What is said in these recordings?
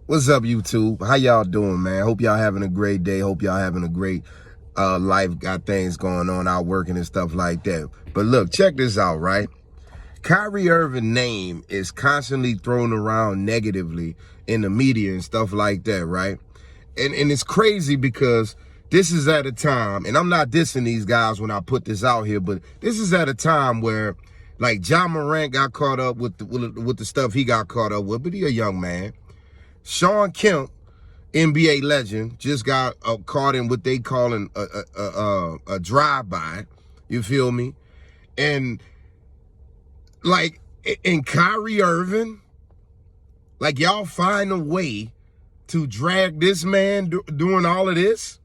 What's up, YouTube? How y'all doing, man? Hope y'all having a great day. Hope y'all having a great life. Got things going on out working and stuff like that. But look, check this out, right? Kyrie Irving's name is constantly thrown around negatively in the media and stuff like that, right? And it's crazy because this is at a time, and I'm not dissing these guys when I put this out here, but this is at a time where, like, Ja Morant got caught up with the stuff he got caught up with, but he a young man. Shawn Kemp, NBA legend, just got caught in what they calling a drive-by. You feel me? And like, in Kyrie Irving, like, y'all find a way to drag this man doing all of this.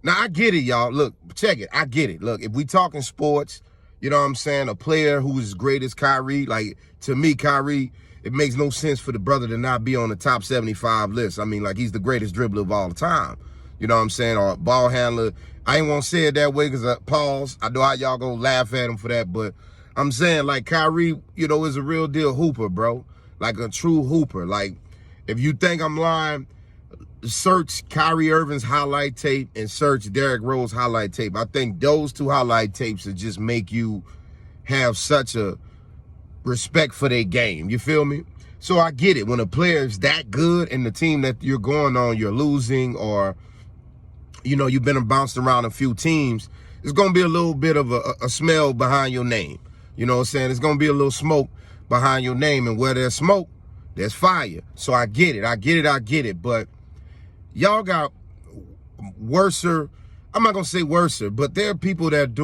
Now, I get it, y'all. Look, check it. I get it. Look, if we talking sports, you know what I'm saying? A player who is as great as Kyrie, like, to me, Kyrie, it makes no sense for the brother to not be on the top 75 list. I mean, like, he's the greatest dribbler of all time. You know what I'm saying? Or ball handler. I ain't want to say it that way because, pause. I know how y'all gonna laugh at him for that, but I'm saying, like, Kyrie, you know, is a real deal hooper, bro. Like, a true hooper. Like, if you think I'm lying, search Kyrie Irving's highlight tape and search Derrick Rose's highlight tape. I think those two highlight tapes will just make you have such a respect for their game. You feel me? So I get it. When a player is that good and the team that you're going on, you're losing, or, you know, you've been bounced around a few teams, it's going to be a little bit of a smell behind your name. You know what I'm saying? It's going to be a little smoke behind your name, and where there's smoke, there's fire. So I get it. I get it. I get it. But y'all got worser. I'm not going to say worser, but there are people that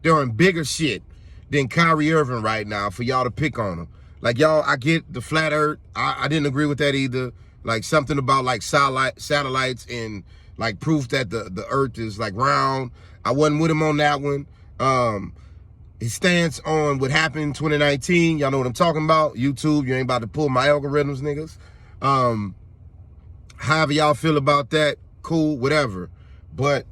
they're in bigger shit than Kyrie Irving right now for y'all to pick on him. Like, y'all, I get the flat earth. I didn't agree with that either. Like, something about, like, satellites and, like, proof that the earth is, like, round. I wasn't with him on that one. His stance on what happened in 2019, y'all know what I'm talking about. YouTube, you ain't about to pull my algorithms, niggas. However y'all feel about that, cool, whatever. But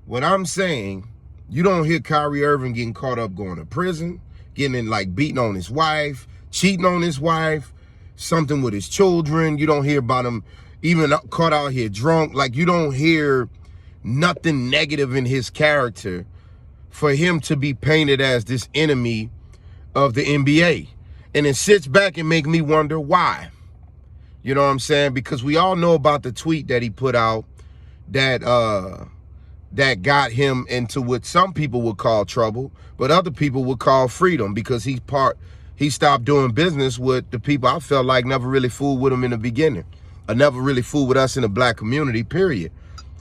what I'm saying, you don't hear Kyrie Irving getting caught up going to prison, getting in, like, beating on his wife, cheating on his wife, something with his children. You don't hear about him even caught out here drunk. Like, you don't hear nothing negative in his character for him to be painted as this enemy of the NBA. And it sits back and make me wonder why. You know what I'm saying? Because we all know about the tweet that he put out that that got him into what some people would call trouble, but other people would call freedom, because he stopped doing business with the people I felt like never really fooled with him in the beginning, or never really fooled with us in the black community, period.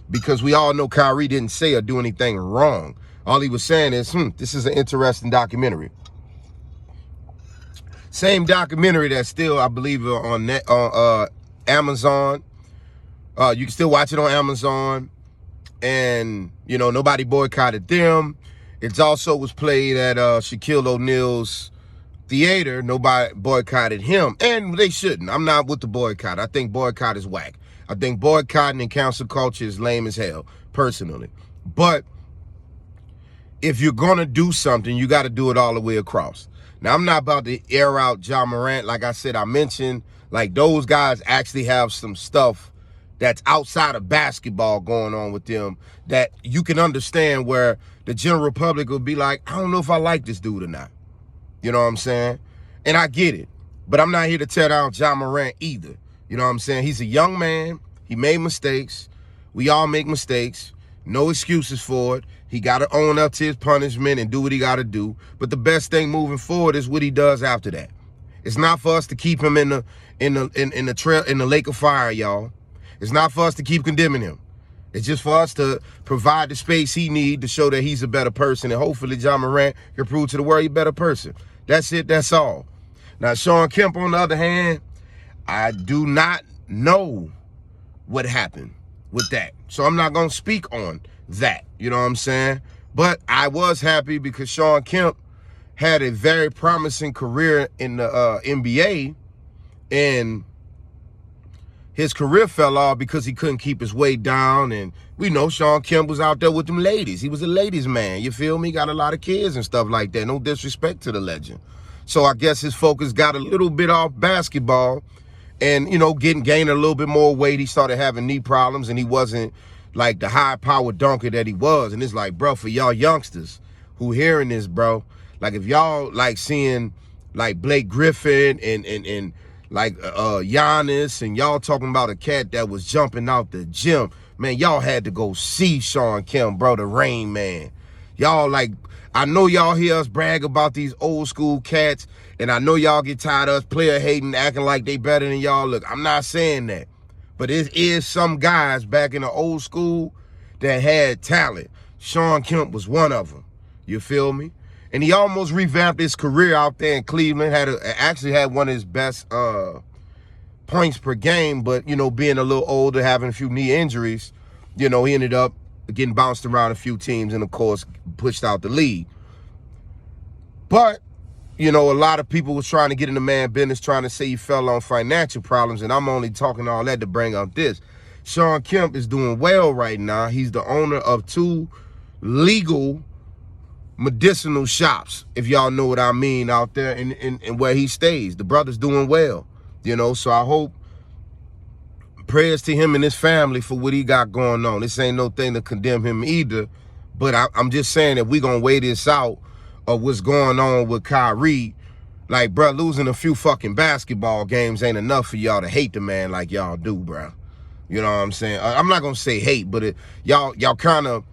Because we all know Kyrie didn't say or do anything wrong. All he was saying is, this is an interesting documentary. Same documentary that's still, I believe, on Amazon. You can still watch it on Amazon. And, you know, nobody boycotted them. It also was played at Shaquille O'Neal's theater. Nobody boycotted him. And they shouldn't. I'm not with the boycott. I think boycott is whack. I think boycotting and cancel culture is lame as hell, personally. But if you're going to do something, you got to do it all the way across. Now, I'm not about to air out Ja Morant. Like I said, I mentioned, like, those guys actually have some stuff that's outside of basketball going on with them that you can understand, where the general public will be like, I don't know if I like this dude or not. You know what I'm saying? And I get it. But I'm not here to tear down Ja Morant either. You know what I'm saying? He's a young man. He made mistakes. We all make mistakes. No excuses for it. He got to own up to his punishment and do what he got to do. But the best thing moving forward is what he does after that. It's not for us to keep him in the lake of fire, y'all. It's not for us to keep condemning him. It's just for us to provide the space he needs to show that he's a better person, and hopefully Ja Morant can prove to the world he's a better person. That's it. That's all. Now, Shawn Kemp, on the other hand, I do not know what happened with that. So I'm not going to speak on that. You know what I'm saying? But I was happy because Shawn Kemp had a very promising career in the NBA, and his career fell off because he couldn't keep his weight down. And we know Shawn Kemp was out there with them ladies. He was a ladies' man. You feel me? Got a lot of kids and stuff like that. No disrespect to the legend. So I guess his focus got a little bit off basketball And, you know, gaining a little bit more weight, he started having knee problems, and he wasn't like the high-powered dunker that he was. And it's like, bro, for y'all youngsters who hearing this, bro, like if y'all like seeing like Blake Griffin and like Giannis, and y'all talking about a cat that was jumping out the gym, man, y'all had to go see Shawn Kemp, bro, the Rain Man. Y'all like, I know y'all hear us brag about these old school cats, and I know y'all get tired of us player hating, acting like they better than y'all. Look, I'm not saying that, but it is some guys back in the old school that had talent. Shawn Kemp was one of them. You feel me? And he almost revamped his career out there in Cleveland. Actually had one of his best points per game, but, you know, being a little older, having a few knee injuries, you know, he ended up getting bounced around a few teams and, of course, pushed out the league. But, you know, a lot of people was trying to get in the man business, trying to say he fell on financial problems, and I'm only talking all that to bring up this. Shawn Kemp is doing well right now. He's the owner of 2 legal medicinal shops, if y'all know what I mean, out there in where he stays. The brother's doing well, you know, so I hope, prayers to him and his family for what he got going on. This ain't no thing to condemn him either, but I'm just saying that we gonna weigh this out of what's going on with Kyrie. Like, bro, losing a few fucking basketball games ain't enough for y'all to hate the man like y'all do, bro. You know what I'm saying? I'm not gonna say hate, but y'all kind of,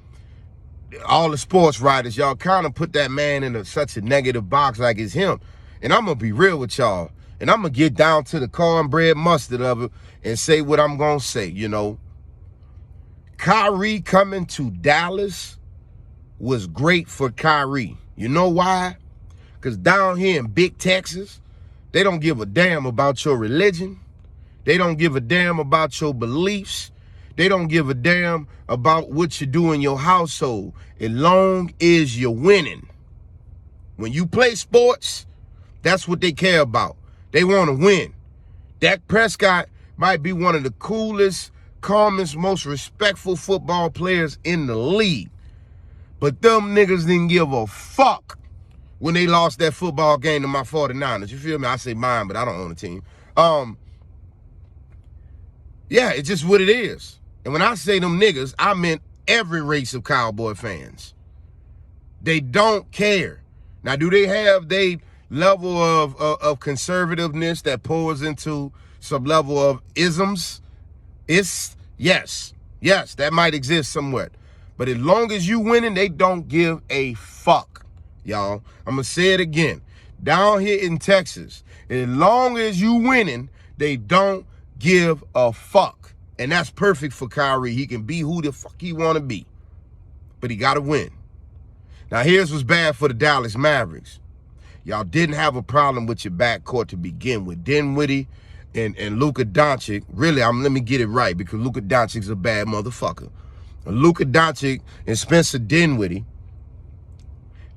all the sports writers, y'all kind of put that man in such a negative box like it's him. And I'm gonna be real with y'all, and I'm gonna get down to the cornbread mustard of it and say what I'm gonna say. You know, Kyrie coming to Dallas was great for Kyrie. You know why? Because down here in big Texas, they don't give a damn about your religion. They don't give a damn about your beliefs. They don't give a damn about what you do in your household, as long as you're winning. When you play sports, that's what they care about. They want to win. Dak Prescott might be one of the coolest, calmest, most respectful football players in the league. But them niggas didn't give a fuck when they lost that football game to my 49ers. You feel me? I say mine, but I don't own a team. Yeah, it's just what it is. And when I say them niggas, I meant every race of Cowboy fans. They don't care. Now, do they have their level of conservativeness that pours into some level of isms? Yes, that might exist somewhat. But as long as you winning, they don't give a fuck, y'all. I'm going to say it again. Down here in Texas, as long as you winning, they don't give a fuck. And that's perfect for Kyrie. He can be who the fuck he want to be. But he got to win. Now, here's what's bad for the Dallas Mavericks. Y'all didn't have a problem with your backcourt to begin with. Dinwiddie and Luka Doncic. Really, let me get it right, because Luka Doncic's a bad motherfucker. Luka Doncic and Spencer Dinwiddie,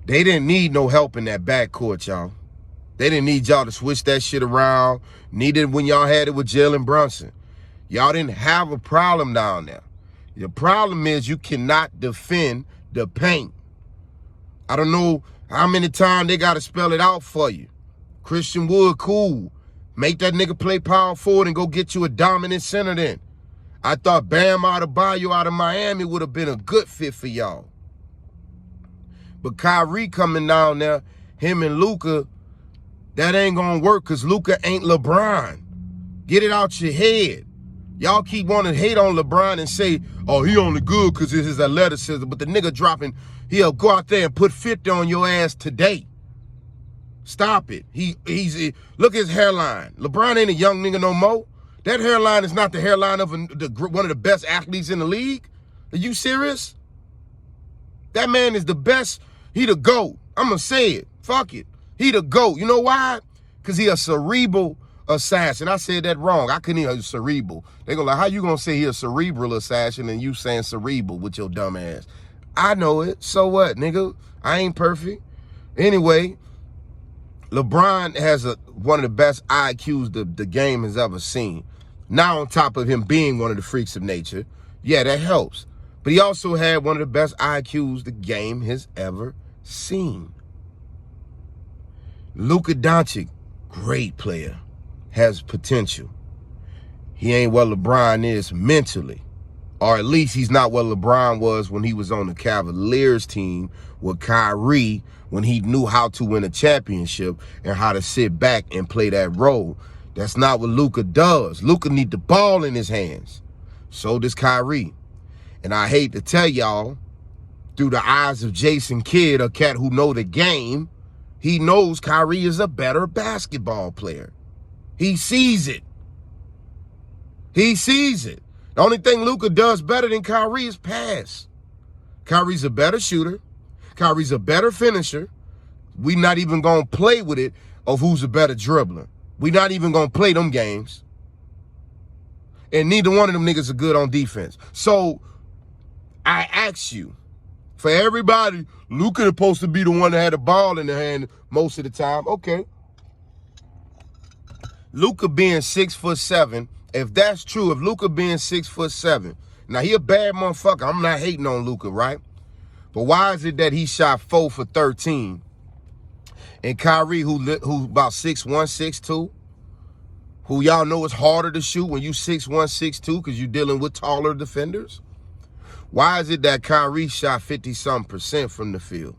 they didn't need no help in that backcourt, y'all. They didn't need y'all to switch that shit around. Needed when y'all had it with Jalen Brunson. Y'all didn't have a problem down there. The problem is you cannot defend the paint. I don't know how many times they got to spell it out for you. Christian Wood, cool. Make that nigga play power forward and go get you a dominant center then. I thought Bam Adebayo out of Miami would have been a good fit for y'all. But Kyrie coming down there, him and Luka, that ain't going to work, because Luka ain't LeBron. Get it out your head. Y'all keep wanting to hate on LeBron and say, oh, he only good because it's his athleticism. But the nigga dropping, he'll go out there and put 50 on your ass today. Stop it. Look at his hairline. LeBron ain't a young nigga no more. That hairline is not the hairline of one of the best athletes in the league. Are you serious? That man is the best. He the GOAT. I'm going to say it. Fuck it. He the GOAT. You know why? Because he a cerebral assassin. I said that wrong. I couldn't hear cerebral. They go like, how you going to say he a cerebral assassin and you saying cerebral with your dumb ass? I know it. So what, nigga? I ain't perfect. Anyway, LeBron has one of the best IQs the game has ever seen. Now, on top of him being one of the freaks of nature, yeah, that helps. But he also had one of the best IQs the game has ever seen. Luka Doncic, great player, has potential. He ain't what LeBron is mentally. Or at least he's not what LeBron was when he was on the Cavaliers team with Kyrie, when he knew how to win a championship and how to sit back and play that role. That's not what Luka does. Luka need the ball in his hands. So does Kyrie. And I hate to tell y'all, through the eyes of Jason Kidd, a cat who know the game, he knows Kyrie is a better basketball player. He sees it. He sees it. The only thing Luka does better than Kyrie is pass. Kyrie's a better shooter. Kyrie's a better finisher. We not even going to play with it of who's a better dribbler. We not even going to play them games. And neither one of them niggas are good on defense. So I ask you, for everybody, Luka supposed to be the one that had the ball in the hand most of the time. Okay. Luka being 6'7", if that's true, if Luka being 6'7", now he a bad motherfucker. I'm not hating on Luka, right? But why is it that he shot 4 for 13, and Kyrie, who about 6'1", 6'2", who y'all know is harder to shoot when you 6'1", 6'2", because you're dealing with taller defenders? Why is it that Kyrie shot 50-something% from the field?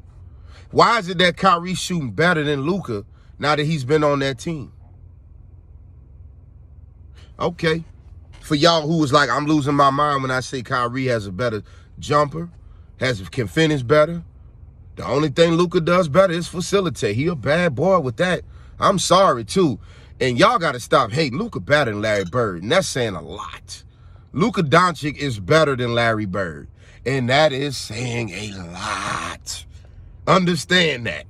Why is it that Kyrie shooting better than Luka now that he's been on that team? Okay. For y'all who was like, I'm losing my mind when I say Kyrie has a better jumper, can finish better. The only thing Luka does better is facilitate. He a bad boy with that. I'm sorry, too. And y'all got to stop hating. Luka better than Larry Bird, and that's saying a lot. Luka Doncic is better than Larry Bird, and that is saying a lot. Understand that.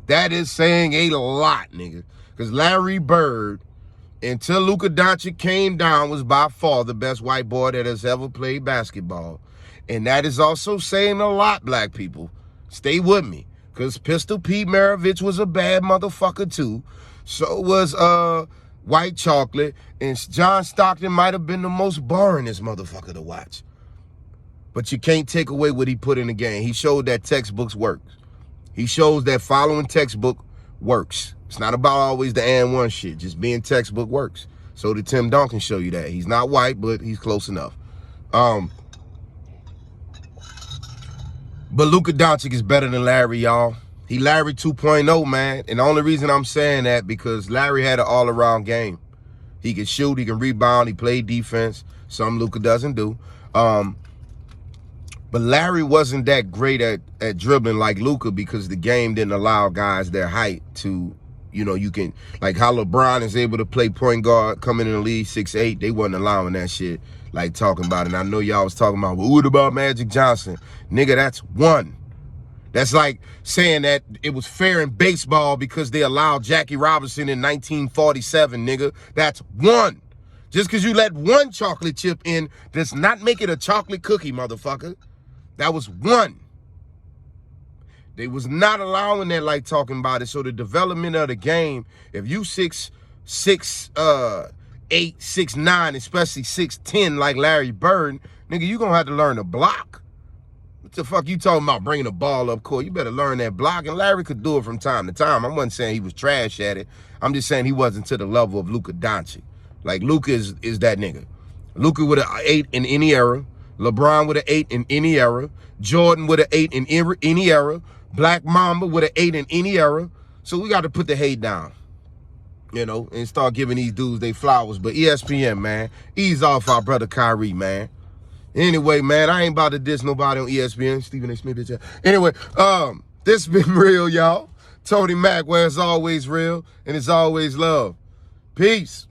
That is saying a lot, nigga. Because Larry Bird, until Luka Doncic came down, was by far the best white boy that has ever played basketball. And that is also saying a lot, black people. Stay with me. Because Pistol Pete Maravich was a bad motherfucker, too. So was White Chocolate. And John Stockton might have been the most boringest motherfucker to watch. But you can't take away what he put in the game. He showed that textbooks work. He shows that following textbook works. It's not about always the and one shit. Just being textbook works. So did Tim Duncan show you that. He's not white, but he's close enough. But Luka Doncic is better than Larry, y'all. He Larry 2.0, man. And the only reason I'm saying that because Larry had an all-around game. He can shoot, he can rebound, he played defense. Something Luka doesn't do. But Larry wasn't that great at dribbling like Luka because the game didn't allow guys their height to, you know, you can, like how LeBron is able to play point guard coming in the league 6'8". They wasn't allowing that shit, like talking about it. And I know y'all was talking about, well, what about Magic Johnson? Nigga, that's one. That's like saying that it was fair in baseball because they allowed Jackie Robinson in 1947, nigga. That's one. Just because you let one chocolate chip in does not make it a chocolate cookie, motherfucker. That was one. They was not allowing that, like talking about it. So the development of the game, if you 6'8", 6'9", especially 6'10", like Larry Bird, nigga, you gonna have to learn to block. What the fuck you talking about bringing the ball up court? You better learn that block. And Larry could do it from time to time. I wasn't saying he was trash at it. I'm just saying he wasn't to the level of Luka Doncic. Like Luka is that nigga. Luka with an 8 in any era. LeBron with an 8 in any era. Jordan with an 8 in any era. Black Mamba with an 8 in any era. So we got to put the hate down, you know, and start giving these dudes their flowers. But ESPN, man, ease off our brother Kyrie, man. Anyway, man, I ain't about to diss nobody on ESPN. Stephen A. Smith bitch. Anyway, this been real, y'all. Tony Mack, where it's always real and it's always love. Peace.